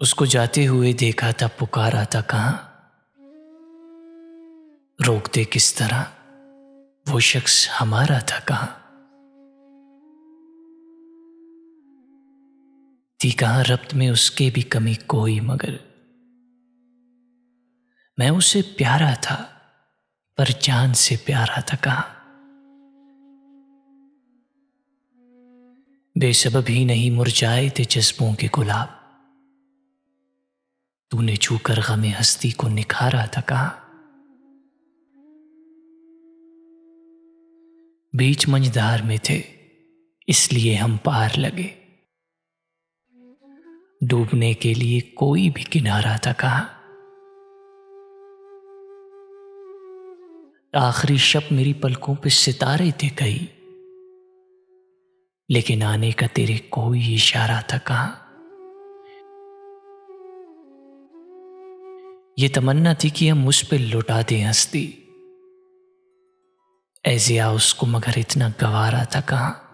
उसको जाते हुए देखा था, पुकारा था कहाँ, रोकते किस तरह, वो शख्स हमारा था कहाँ। थी कहाँ रब्त में उसके भी कमी कोई, मगर मैं उससे प्यारा था, पर जान से प्यारा था कहाँ। बेसबब ही नहीं मुरझाए थे जज्बों के गुलाब, तूने छूकर गमे हस्ती को निखारा था कहाँ। बीच मंझधार में थे इसलिए हम पार लगे, डूबने के लिए कोई भी किनारा था कहाँ। आखिरी शब मेरी पलकों पे सितारे थे कई, लेकिन आने का तेरे कोई इशारा था कहाँ। ये तमन्ना थी कि हम उस पे लुटा दें हस्ती, ऐसे आ उसको, मगर इतना गवारा था कहाँ।